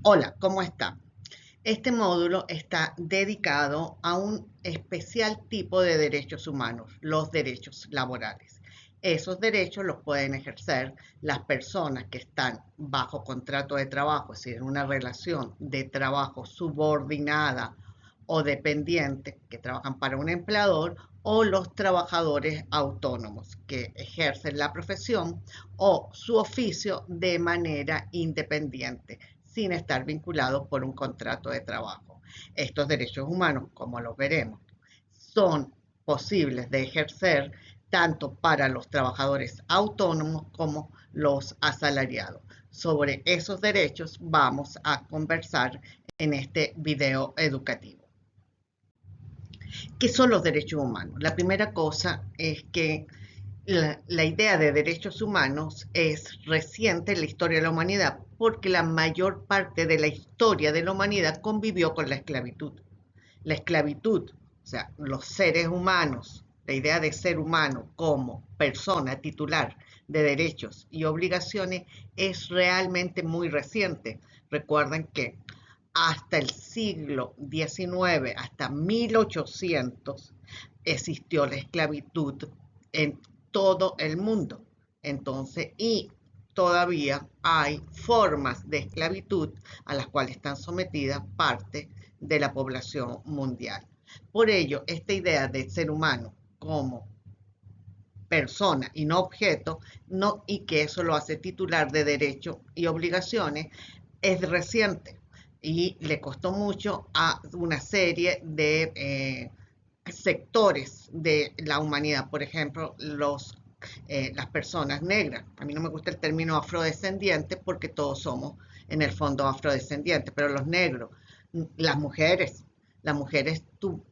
Hola, ¿cómo está? Este módulo está dedicado a un especial tipo de derechos humanos, los derechos laborales. Esos derechos los pueden ejercer las personas que están bajo contrato de trabajo, es decir, en una relación de trabajo subordinada o dependiente que trabajan para un empleador, o los trabajadores autónomos que ejercen la profesión o su oficio de manera independiente, sin estar vinculados por un contrato de trabajo. Estos derechos humanos, como los veremos, son posibles de ejercer tanto para los trabajadores autónomos como los asalariados. Sobre esos derechos vamos a conversar en este video educativo. ¿Qué son los derechos humanos? La primera cosa es que la idea de derechos humanos es reciente en la historia de la humanidad porque la mayor parte de la historia de la humanidad convivió con la esclavitud. La esclavitud, o sea, los seres humanos, la idea de ser humano como persona titular de derechos y obligaciones es realmente muy reciente. Recuerden que hasta el siglo XIX, hasta 1800, existió la esclavitud en todo el mundo. Entonces, y todavía hay formas de esclavitud a las cuales están sometidas parte de la población mundial. Por ello, esta idea de ser humano como persona y no objeto, no, y que eso lo hace titular de derechos y obligaciones, es reciente y le costó mucho a una serie de sectores de la humanidad, por ejemplo, las personas negras. A mí no me gusta el término afrodescendiente porque todos somos en el fondo afrodescendientes, pero los negros, las mujeres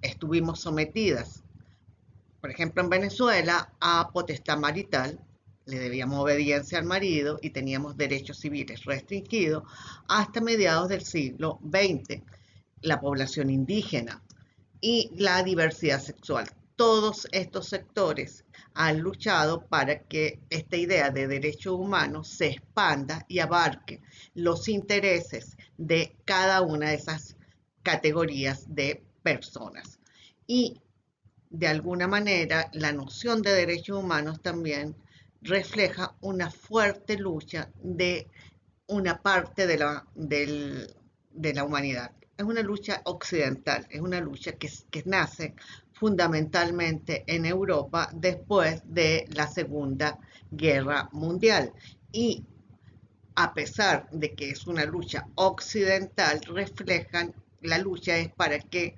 estuvimos sometidas, por ejemplo, en Venezuela, a potestad marital, le debíamos obediencia al marido y teníamos derechos civiles restringidos hasta mediados del siglo XX. La población indígena y la diversidad sexual. Todos estos sectores han luchado para que esta idea de derechos humanos se expanda y abarque los intereses de cada una de esas categorías de personas. Y de alguna manera la noción de derechos humanos también refleja una fuerte lucha de una parte de la humanidad. Es una lucha occidental, es una lucha que nace fundamentalmente en Europa después de la Segunda Guerra Mundial. Y a pesar de que es una lucha occidental, reflejan, la lucha es para que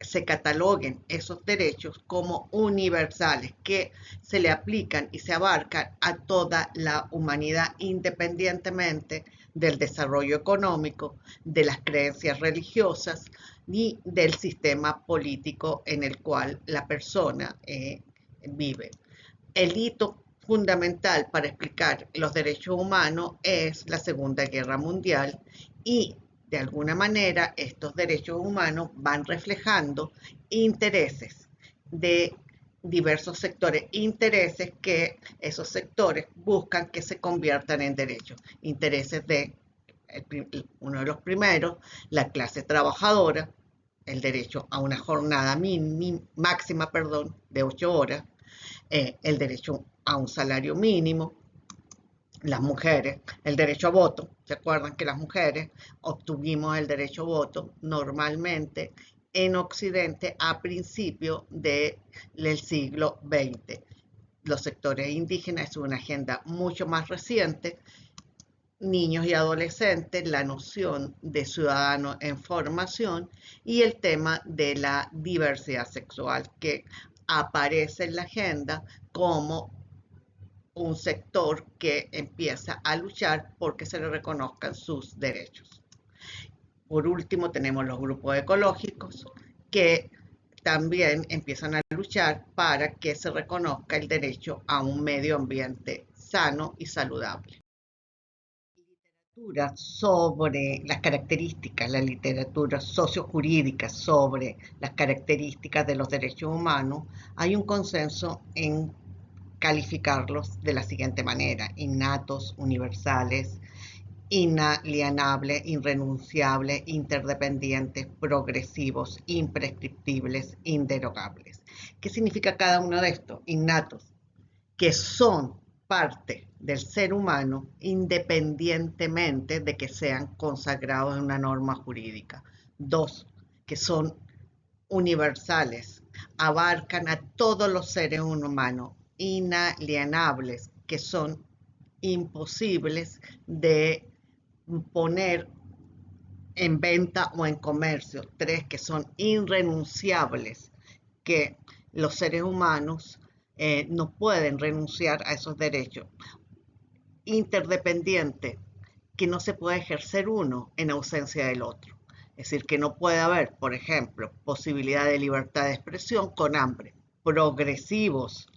se cataloguen esos derechos como universales, que se le aplican y se abarcan a toda la humanidad independientemente del desarrollo económico, de las creencias religiosas y del sistema político en el cual la persona vive. El hito fundamental para explicar los derechos humanos es la Segunda Guerra Mundial y de alguna manera estos derechos humanos van reflejando intereses de diversos sectores, intereses que esos sectores buscan que se conviertan en derechos, intereses de uno de los primeros, la clase trabajadora, el derecho a una jornada máxima, de 8 horas, el derecho a un salario mínimo, las mujeres, el derecho a voto. ¿Se acuerdan que las mujeres obtuvimos el derecho a voto normalmente en Occidente a principios del siglo XX? Los sectores indígenas es una agenda mucho más reciente. Niños y adolescentes, la noción de ciudadano en formación y el tema de la diversidad sexual que aparece en la agenda como un sector que empieza a luchar porque se le reconozcan sus derechos. Por último, tenemos los grupos ecológicos que también empiezan a luchar para que se reconozca el derecho a un medio ambiente sano y saludable. Sobre las características, la literatura sociojurídica sobre las características de los derechos humanos, hay un consenso en calificarlos de la siguiente manera: innatos, universales, inalienables, irrenunciables, interdependientes, progresivos, imprescriptibles, inderogables. ¿Qué significa cada uno de estos? Innatos, que son parte del ser humano independientemente de que sean consagrados en una norma jurídica. Dos, que son universales, abarcan a todos los seres humanos, inalienables, que son imposibles de poner en venta o en comercio. Tres, que son irrenunciables, que los seres humanos no pueden renunciar a esos derechos. Interdependiente, que no se puede ejercer uno en ausencia del otro. Es decir, que no puede haber, por ejemplo, posibilidad de libertad de expresión con hambre. Progresivos,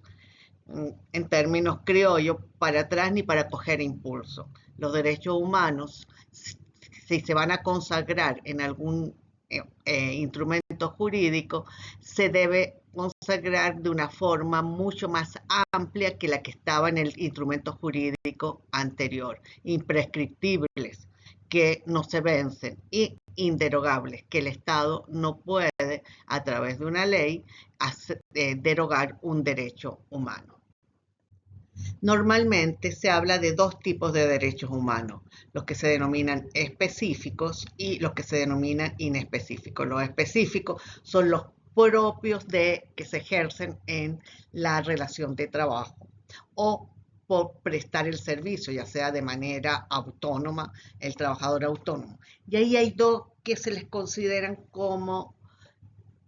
en términos criollos, para atrás ni para coger impulso. Los derechos humanos, si se van a consagrar en algún instrumento jurídico, se debe consagrar de una forma mucho más amplia que la que estaba en el instrumento jurídico anterior. Imprescriptibles, que no se vencen, y inderogables, que el Estado no puede, a través de una ley, derogar un derecho humano. Normalmente se habla de dos tipos de derechos humanos, los que se denominan específicos y los que se denominan inespecíficos. Los específicos son los propios que se ejercen en la relación de trabajo o por prestar el servicio, ya sea de manera autónoma, el trabajador autónomo. Y ahí hay dos que se les consideran como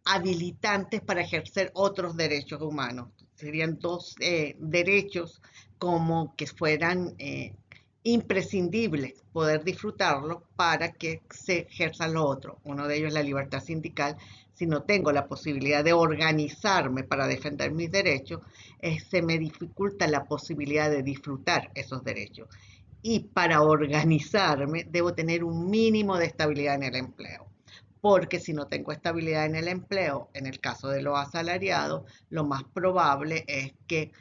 habilitantes para ejercer otros derechos humanos. Serían dos derechos como que fueran imprescindibles poder disfrutarlo para que se ejerza lo otro. Uno de ellos es la libertad sindical. Si no tengo la posibilidad de organizarme para defender mis derechos, se me dificulta la posibilidad de disfrutar esos derechos. Y para organizarme debo tener un mínimo de estabilidad en el empleo, porque si no tengo estabilidad en el empleo, en el caso de los asalariados, lo más probable es que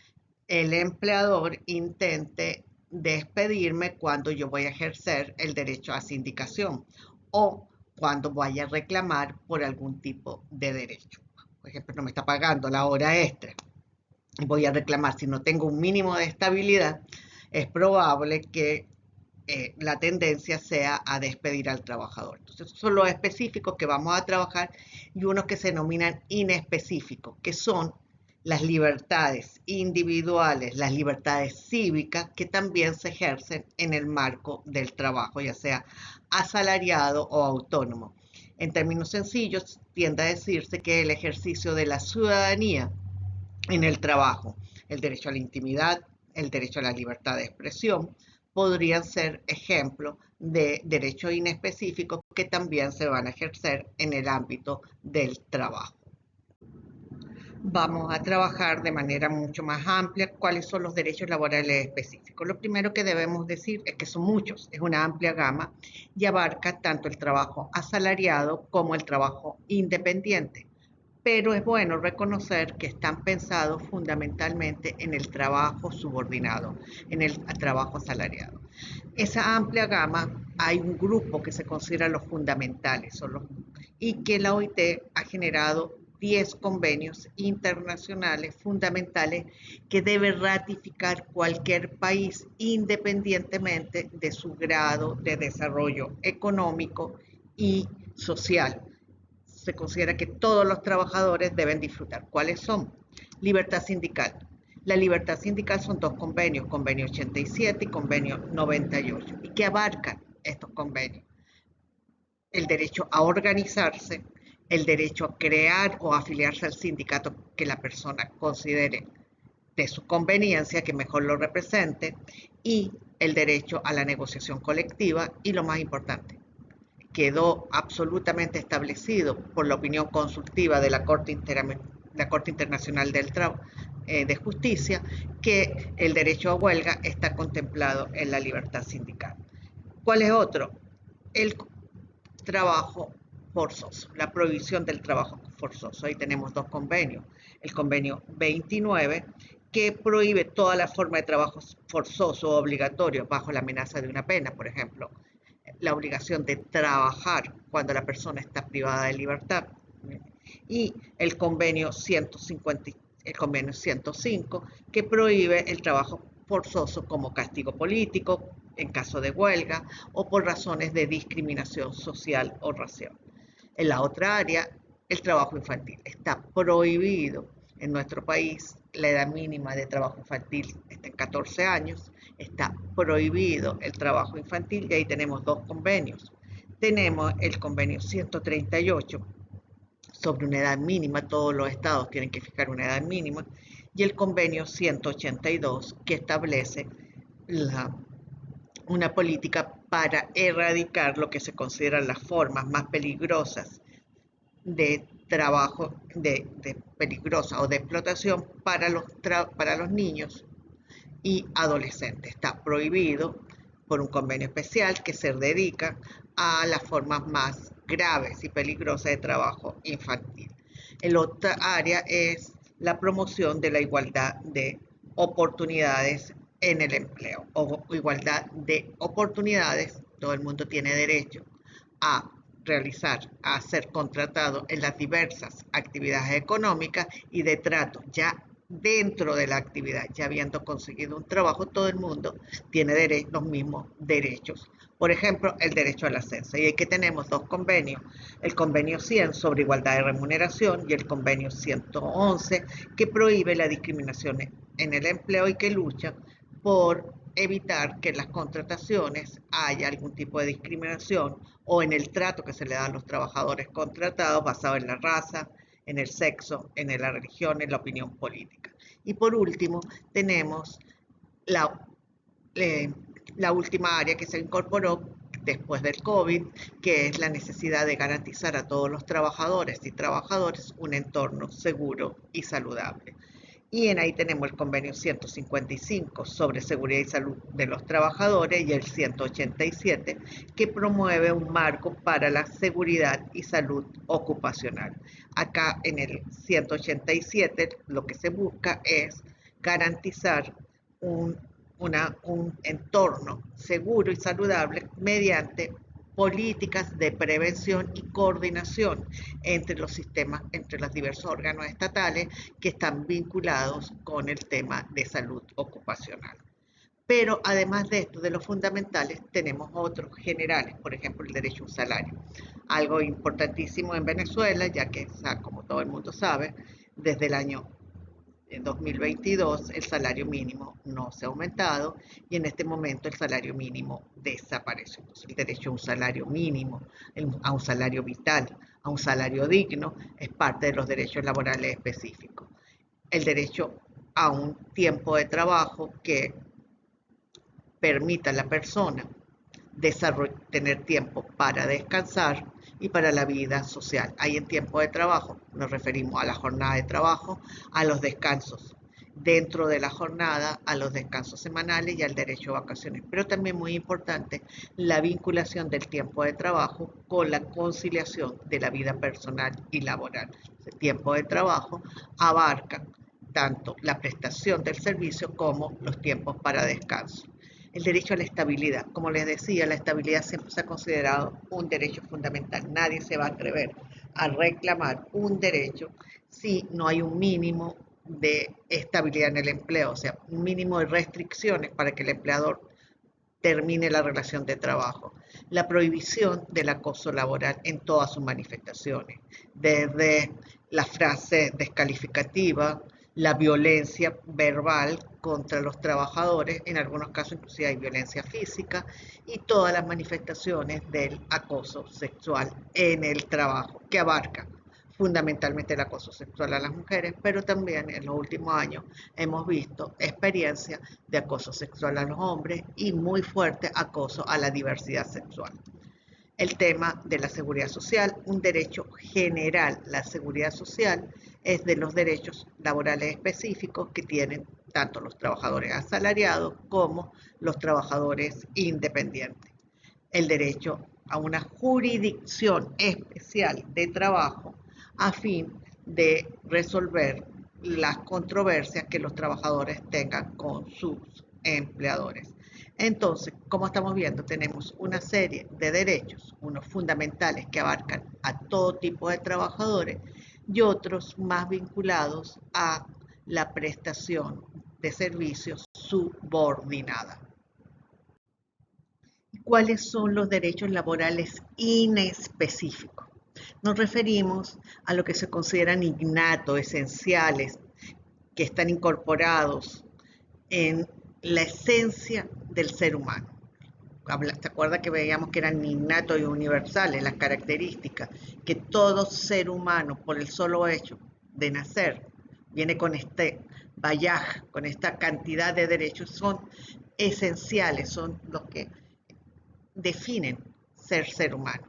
el empleador intente despedirme cuando yo voy a ejercer el derecho a sindicación o cuando vaya a reclamar por algún tipo de derecho. Por ejemplo, no me está pagando la hora extra. Voy a reclamar. Si no tengo un mínimo de estabilidad, es probable que la tendencia sea a despedir al trabajador. Entonces, son los específicos que vamos a trabajar y unos que se denominan inespecíficos, que son las libertades individuales, las libertades cívicas que también se ejercen en el marco del trabajo, ya sea asalariado o autónomo. En términos sencillos, tiende a decirse que el ejercicio de la ciudadanía en el trabajo, el derecho a la intimidad, el derecho a la libertad de expresión, podrían ser ejemplos de derechos inespecíficos que también se van a ejercer en el ámbito del trabajo. Vamos a trabajar de manera mucho más amplia cuáles son los derechos laborales específicos. Lo primero que debemos decir es que son muchos, es una amplia gama y abarca tanto el trabajo asalariado como el trabajo independiente. Pero es bueno reconocer que están pensados fundamentalmente en el trabajo subordinado, en el trabajo asalariado. Esa amplia gama, hay un grupo que se considera los fundamentales y que la OIT ha generado 10 convenios internacionales fundamentales que debe ratificar cualquier país independientemente de su grado de desarrollo económico y social. Se considera que todos los trabajadores deben disfrutar. ¿Cuáles son? Libertad sindical. La libertad sindical son dos convenios, convenio 87 y convenio 98. ¿Y qué abarcan estos convenios? El derecho a organizarse, el derecho a crear o afiliarse al sindicato que la persona considere de su conveniencia, que mejor lo represente, y el derecho a la negociación colectiva y lo más importante, quedó absolutamente establecido por la opinión consultiva de la Corte Internacional de Justicia, que el derecho a huelga está contemplado en la libertad sindical. ¿Cuál es otro? El trabajo forzoso, la prohibición del trabajo forzoso. Ahí tenemos dos convenios. El convenio 29, que prohíbe toda la forma de trabajo forzoso o obligatorio bajo la amenaza de una pena, por ejemplo, la obligación de trabajar cuando la persona está privada de libertad. Y el convenio 150, el convenio 105, que prohíbe el trabajo forzoso como castigo político en caso de huelga o por razones de discriminación social o racial. En la otra área, el trabajo infantil. Está prohibido en nuestro país, la edad mínima de trabajo infantil está en 14 años, está prohibido el trabajo infantil y ahí tenemos dos convenios. Tenemos el convenio 138 sobre una edad mínima, todos los estados tienen que fijar una edad mínima, y el convenio 182 que establece una política para erradicar lo que se consideran las formas más peligrosas de trabajo peligrosa o de explotación para los niños y adolescentes. Está prohibido por un convenio especial que se dedica a las formas más graves y peligrosas de trabajo infantil. El otra área es la promoción de la igualdad de oportunidades en el empleo o igualdad de oportunidades. Todo el mundo tiene derecho a realizar, a ser contratado en las diversas actividades económicas y de trato. Ya dentro de la actividad, ya habiendo conseguido un trabajo, todo el mundo tiene los mismos derechos. Por ejemplo, el derecho al ascenso. Y aquí tenemos dos convenios, el convenio 100 sobre igualdad de remuneración y el convenio 111 que prohíbe la discriminación en el empleo y que lucha por evitar que en las contrataciones haya algún tipo de discriminación o en el trato que se le da a los trabajadores contratados basado en la raza, en el sexo, en la religión, en la opinión política. Y por último, tenemos la, la última área que se incorporó después del COVID, que es la necesidad de garantizar a todos los trabajadores y trabajadoras un entorno seguro y saludable. Y en ahí tenemos el convenio 155 sobre seguridad y salud de los trabajadores y el 187 que promueve un marco para la seguridad y salud ocupacional. Acá en el 187 lo que se busca es garantizar un entorno seguro y saludable mediante políticas de prevención y coordinación entre los sistemas, entre los diversos órganos estatales que están vinculados con el tema de salud ocupacional. Pero además de esto, de los fundamentales, tenemos otros generales, por ejemplo, el derecho a un salario. Algo importantísimo en Venezuela, ya que, como todo el mundo sabe, desde el año 2022 el salario mínimo no se ha aumentado y en este momento el salario mínimo desapareció. Entonces, el derecho a un salario mínimo, a un salario vital, a un salario digno, es parte de los derechos laborales específicos. El derecho a un tiempo de trabajo que permita a la persona tener tiempo para descansar y para la vida social. Ahí en tiempo de trabajo nos referimos a la jornada de trabajo, a los descansos dentro de la jornada, a los descansos semanales y al derecho a vacaciones. Pero también muy importante la vinculación del tiempo de trabajo con la conciliación de la vida personal y laboral. El tiempo de trabajo abarca tanto la prestación del servicio como los tiempos para descanso. El derecho a la estabilidad. Como les decía, la estabilidad siempre se ha considerado un derecho fundamental. Nadie se va a atrever a reclamar un derecho si no hay un mínimo de estabilidad en el empleo, o sea, un mínimo de restricciones para que el empleador termine la relación de trabajo. La prohibición del acoso laboral en todas sus manifestaciones, desde la frase descalificativa, la violencia verbal contra los trabajadores, en algunos casos inclusive hay violencia física, y todas las manifestaciones del acoso sexual en el trabajo, que abarca fundamentalmente el acoso sexual a las mujeres, pero también en los últimos años hemos visto experiencias de acoso sexual a los hombres y muy fuerte acoso a la diversidad sexual. El tema de la seguridad social, un derecho general. La seguridad social es de los derechos laborales específicos que tienen tanto los trabajadores asalariados como los trabajadores independientes. El derecho a una jurisdicción especial de trabajo a fin de resolver las controversias que los trabajadores tengan con sus empleadores. Entonces, como estamos viendo, tenemos una serie de derechos, unos fundamentales que abarcan a todo tipo de trabajadores y otros más vinculados a la prestación de servicios subordinada. ¿Cuáles son los derechos laborales inespecíficos? Nos referimos a lo que se consideran innatos, esenciales, que están incorporados en la esencia del ser humano. ¿Te acuerdas que veíamos que eran innatos y universales las características? Que todo ser humano, por el solo hecho de nacer, viene con este bagaje, con esta cantidad de derechos, son esenciales, son los que definen ser humano.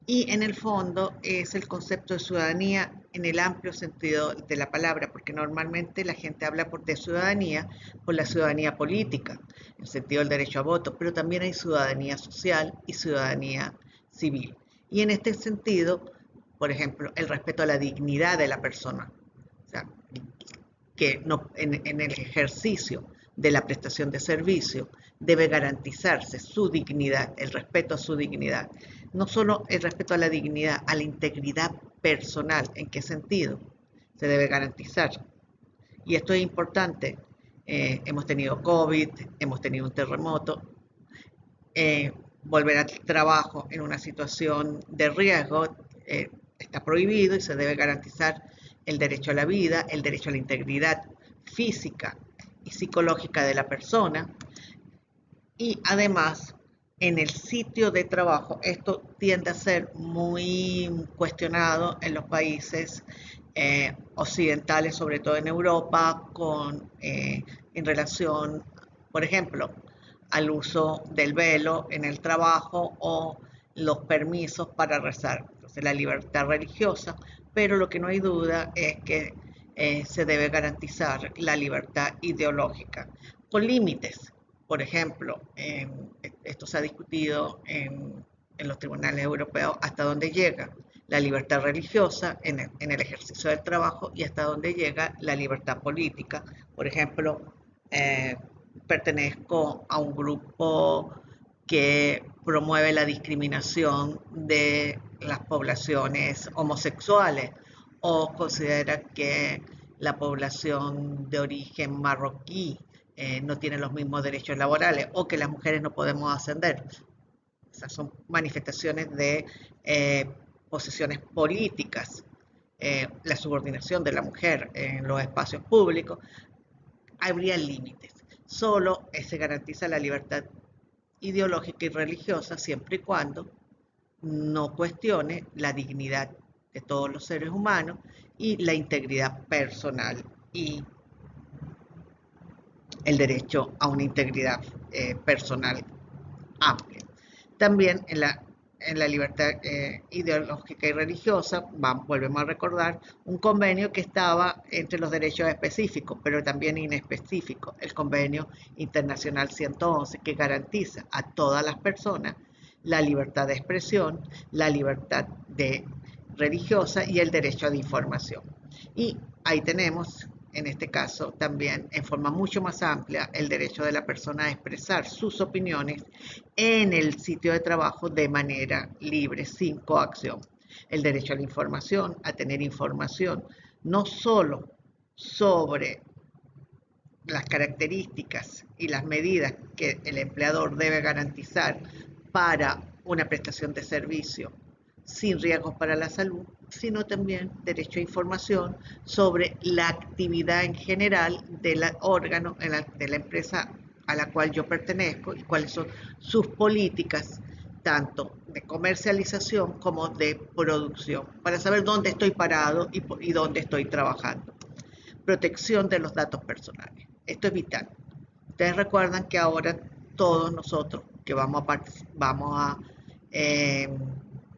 Y en el fondo es el concepto de ciudadanía en el amplio sentido de la palabra, porque normalmente la gente habla de ciudadanía por la ciudadanía política, en el sentido del derecho a voto, pero también hay ciudadanía social y ciudadanía civil. Y en este sentido, por ejemplo, el respeto a la dignidad de la persona, o sea, que no, en el ejercicio de la prestación de servicio debe garantizarse su dignidad, el respeto a su dignidad. No solo el respeto a la dignidad, a la integridad personal. ¿En qué sentido? Se debe garantizar. Y esto es importante. Hemos tenido COVID, hemos tenido un terremoto. Volver al trabajo en una situación de riesgo está prohibido y se debe garantizar el derecho a la vida, el derecho a la integridad física y psicológica de la persona. Y además, en el sitio de trabajo, esto tiende a ser muy cuestionado en los países occidentales, sobre todo en Europa, en relación, por ejemplo, al uso del velo en el trabajo o los permisos para rezar. Entonces, la libertad religiosa, pero lo que no hay duda es que se debe garantizar la libertad ideológica, con límites. Por ejemplo, esto se ha discutido en los tribunales europeos hasta dónde llega la libertad religiosa en el ejercicio del trabajo y hasta dónde llega la libertad política. Por ejemplo, pertenezco a un grupo que promueve la discriminación de las poblaciones homosexuales o considera que la población de origen marroquí no tiene los mismos derechos laborales o que las mujeres no podemos ascender. Esas son manifestaciones de posiciones políticas, la subordinación de la mujer en los espacios públicos. Habría límites. Solo se garantiza la libertad ideológica y religiosa siempre y cuando no cuestione la dignidad de todos los seres humanos y la integridad personal y el derecho a una integridad personal amplia. También en la libertad ideológica y religiosa, volvemos a recordar, un convenio que estaba entre los derechos específicos, pero también inespecíficos, el Convenio Internacional 111, que garantiza a todas las personas la libertad de expresión, la libertad religiosa y el derecho a la información. Y ahí tenemos, en este caso, también en forma mucho más amplia, el derecho de la persona a expresar sus opiniones en el sitio de trabajo de manera libre, sin coacción. El derecho a la información, a tener información, no solo sobre las características y las medidas que el empleador debe garantizar para una prestación de servicio sin riesgos para la salud, sino también derecho a información sobre la actividad en general del órgano, de la empresa a la cual yo pertenezco y cuáles son sus políticas, tanto de comercialización como de producción, para saber dónde estoy parado y dónde estoy trabajando. Protección de los datos personales. Esto es vital. Ustedes recuerdan que ahora todos nosotros que vamos a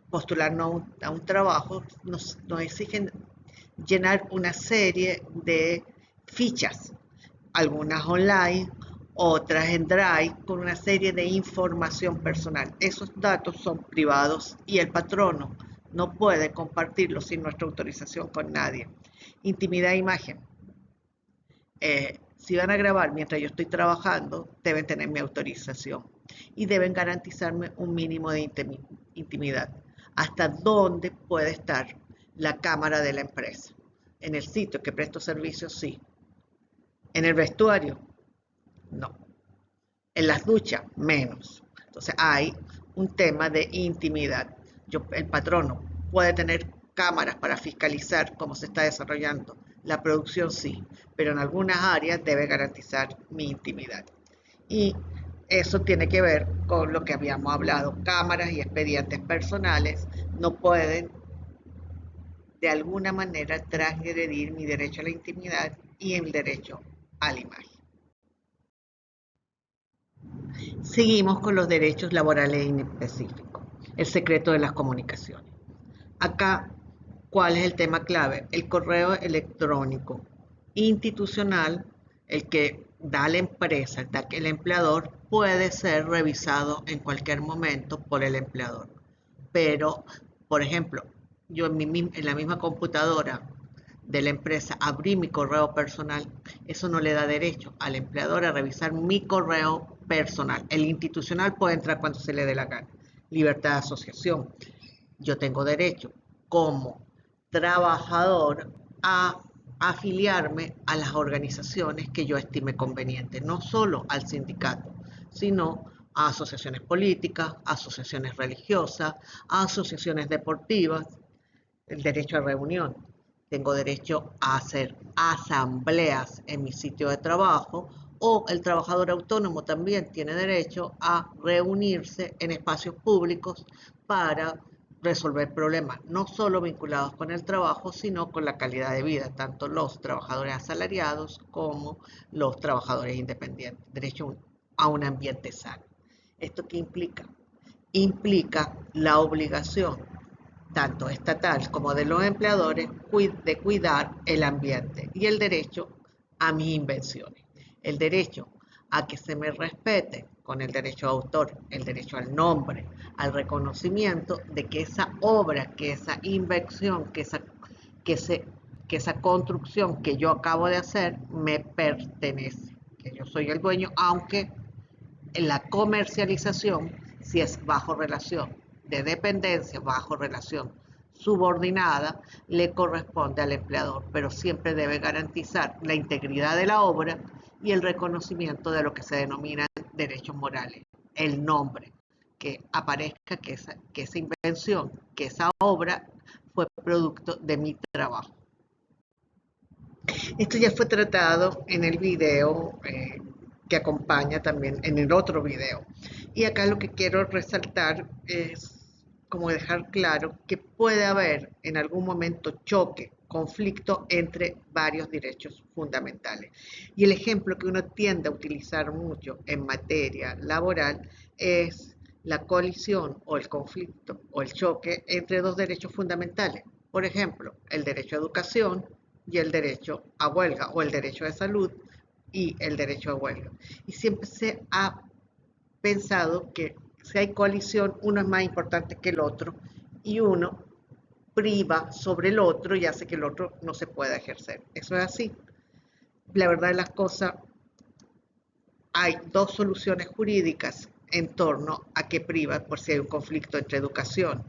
postularnos a un trabajo, nos exigen llenar una serie de fichas, algunas online, otras en Drive, con una serie de información personal. Esos datos son privados y el patrono no puede compartirlos sin nuestra autorización con nadie. Intimidad e imagen. Si van a grabar mientras yo estoy trabajando, deben tener mi autorización y deben garantizarme un mínimo de intimidad. ¿Hasta dónde puede estar la cámara de la empresa? En el sitio que presto servicios, sí. En el vestuario, no. En las duchas, menos. Entonces hay un tema de intimidad. El patrono puede tener cámaras para fiscalizar cómo se está desarrollando la producción, sí, pero en algunas áreas debe garantizar mi intimidad. Y eso tiene que ver con lo que habíamos hablado. Cámaras y expedientes personales no pueden de alguna manera transgredir mi derecho a la intimidad y el derecho a la imagen. Seguimos con los derechos laborales inespecíficos, el secreto de las comunicaciones. Acá, ¿cuál es el tema clave? El correo electrónico institucional, el que da la empresa, da que el empleador, puede ser revisado en cualquier momento por el empleador. Pero, por ejemplo, yo en la misma computadora de la empresa abrí mi correo personal, eso no le da derecho al empleador a revisar mi correo personal. El institucional puede entrar cuando se le dé la gana. Libertad de asociación. Yo tengo derecho como trabajador a afiliarme a las organizaciones que yo estime conveniente, no solo al sindicato, sino a asociaciones políticas, asociaciones religiosas, a asociaciones deportivas, el derecho a reunión. Tengo derecho a hacer asambleas en mi sitio de trabajo, o el trabajador autónomo también tiene derecho a reunirse en espacios públicos para resolver problemas, no solo vinculados con el trabajo, sino con la calidad de vida, tanto los trabajadores asalariados como los trabajadores independientes. Derecho a un ambiente sano. ¿Esto qué implica? Implica la obligación tanto estatal como de los empleadores, de cuidar el ambiente y el derecho a mis invenciones. El derecho a que se me respete con el derecho de autor, el derecho al nombre, al reconocimiento de que esa obra, que esa invención, que, se, que esa construcción que yo acabo de hacer me pertenece, que yo soy el dueño, aunque en la comercialización, si es bajo relación de dependencia, bajo relación subordinada, le corresponde al empleador, pero siempre debe garantizar la integridad de la obra y el reconocimiento de lo que se denominan derechos morales, el nombre, que aparezca que esa invención, que esa obra fue producto de mi trabajo. Esto ya fue tratado en el video que acompaña también en el otro video. Y acá lo que quiero resaltar es como dejar claro que puede haber en algún momento choque, conflicto entre varios derechos fundamentales. Y el ejemplo que uno tiende a utilizar mucho en materia laboral es la colisión o el conflicto o el choque entre dos derechos fundamentales. Por ejemplo, el derecho a educación y el derecho a huelga, o el derecho de salud y el derecho a huelga. Y siempre se ha pensado que si hay coalición, uno es más importante que el otro y uno priva sobre el otro y hace que el otro no se pueda ejercer. Eso es así. La verdad de las cosas, hay dos soluciones jurídicas en torno a que priva por si hay un conflicto entre educación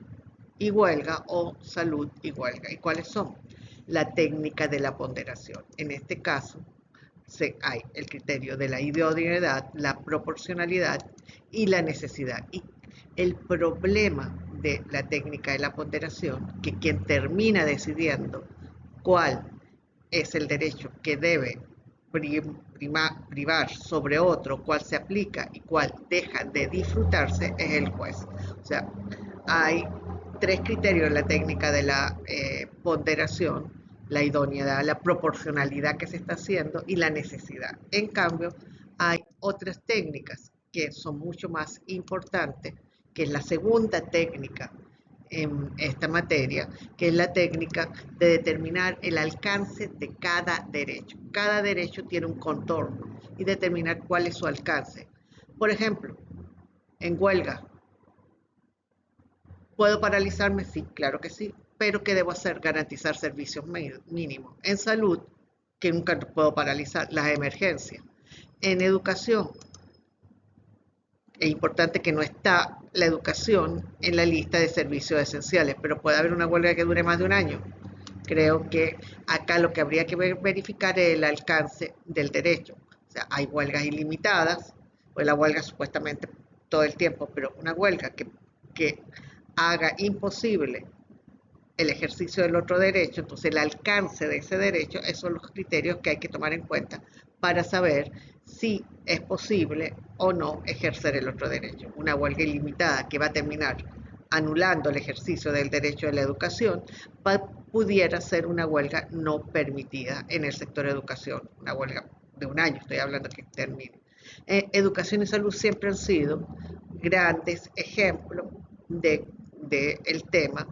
y huelga o salud y huelga. ¿Y cuáles son? La técnica de la ponderación. En este caso, hay el criterio de la idoneidad, la proporcionalidad y la necesidad. Y el problema de la técnica de la ponderación, que quien termina decidiendo cuál es el derecho que debe privar sobre otro, cuál se aplica y cuál deja de disfrutarse, es el juez. O sea, hay tres criterios en la técnica de la ponderación: la idoneidad, la proporcionalidad que se está haciendo y la necesidad. En cambio, hay otras técnicas que son mucho más importantes, que es la segunda técnica en esta materia, que es la técnica de determinar el alcance de cada derecho. Cada derecho tiene un contorno y determinar cuál es su alcance. Por ejemplo, en huelga, ¿puedo paralizarme? Sí, claro que sí. Pero ¿qué debo hacer? Garantizar servicios mínimos. En salud, que nunca puedo paralizar, las emergencias. En educación, es importante que no está la educación en la lista de servicios esenciales, pero puede haber una huelga que dure más de un año. Creo que acá lo que habría que verificar es el alcance del derecho. O sea, hay huelgas ilimitadas, pues la huelga supuestamente todo el tiempo, pero una huelga que haga imposible el ejercicio del otro derecho, entonces el alcance de ese derecho, esos son los criterios que hay que tomar en cuenta para saber si es posible o no ejercer el otro derecho. Una huelga ilimitada que va a terminar anulando el ejercicio del derecho de la educación, pudiera ser una huelga no permitida en el sector educación, una huelga de un año, estoy hablando que termine. Educación y salud siempre han sido grandes ejemplos del tema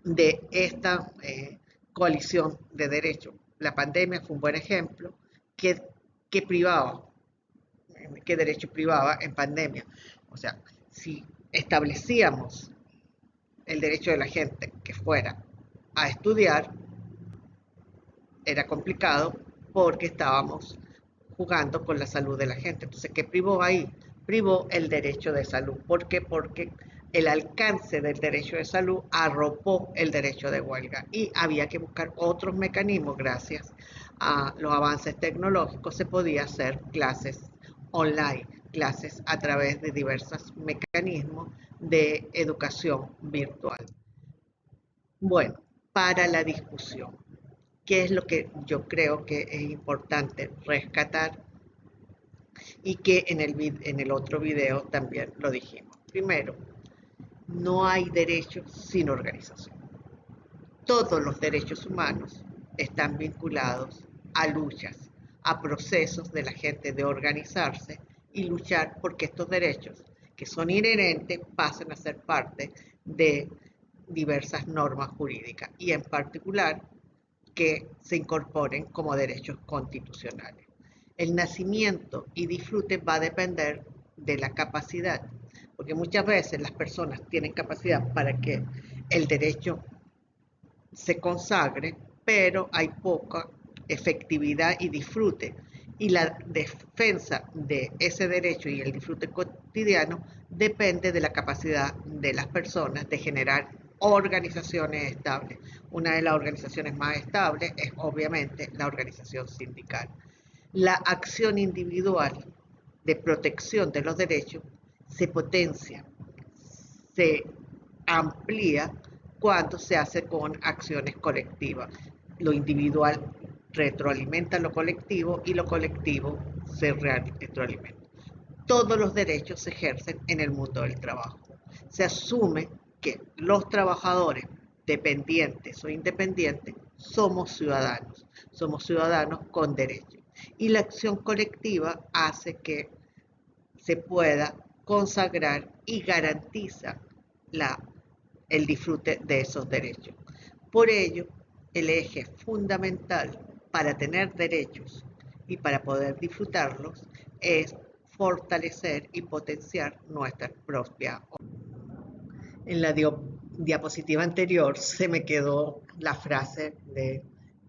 de esta coalición de derechos. La pandemia fue un buen ejemplo que privaba, qué derecho privaba en pandemia. O sea, si establecíamos el derecho de la gente que fuera a estudiar, era complicado porque estábamos jugando con la salud de la gente. Entonces, ¿qué privó ahí? Privó el derecho de salud. ¿Por qué? Porque el alcance del derecho de salud arropó el derecho de huelga y había que buscar otros mecanismos. Gracias a los avances tecnológicos se podía hacer clases online, clases a través de diversos mecanismos de educación virtual. Bueno, para la discusión, ¿qué es lo que yo creo que es importante rescatar y que en el otro video también lo dijimos? Primero, no hay derecho sin organización. Todos los derechos humanos están vinculados a luchas, a procesos de la gente de organizarse y luchar porque estos derechos, que son inherentes, pasen a ser parte de diversas normas jurídicas y en particular que se incorporen como derechos constitucionales. El nacimiento y disfrute va a depender de la capacidad, porque muchas veces las personas tienen capacidad para que el derecho se consagre, pero hay poca efectividad y disfrute. Y la defensa de ese derecho y el disfrute cotidiano depende de la capacidad de las personas de generar organizaciones estables. Una de las organizaciones más estables es obviamente la organización sindical. La acción individual de protección de los derechos se potencia, se amplía cuando se hace con acciones colectivas. Lo individual retroalimenta lo colectivo y lo colectivo se retroalimenta. Todos los derechos se ejercen en el mundo del trabajo. Se asume que los trabajadores, dependientes o independientes, somos ciudadanos con derechos. Y la acción colectiva hace que se pueda consagrar y garantiza el disfrute de esos derechos. Por ello, el eje fundamental para tener derechos y para poder disfrutarlos es fortalecer y potenciar nuestra propia. En la diapositiva anterior se me quedó la frase de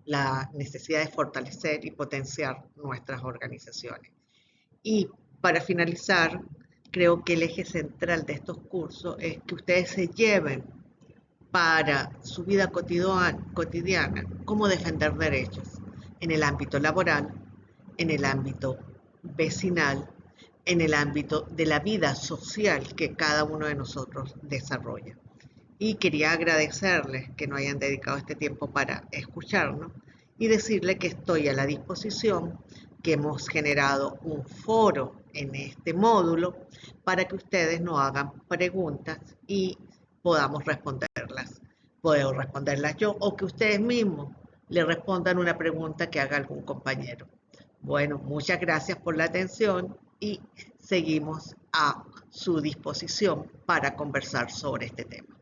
la necesidad de fortalecer y potenciar nuestras organizaciones. Y para finalizar, creo que el eje central de estos cursos es que ustedes se lleven para su vida cotidiana cómo defender derechos en el ámbito laboral, en el ámbito vecinal, en el ámbito de la vida social que cada uno de nosotros desarrolla. Y quería agradecerles que nos hayan dedicado este tiempo para escucharnos y decirles que estoy a la disposición, que hemos generado un foro en este módulo para que ustedes nos hagan preguntas y podamos responderlas. Puedo responderlas yo o que ustedes mismos le respondan una pregunta que haga algún compañero. Bueno, muchas gracias por la atención y seguimos a su disposición para conversar sobre este tema.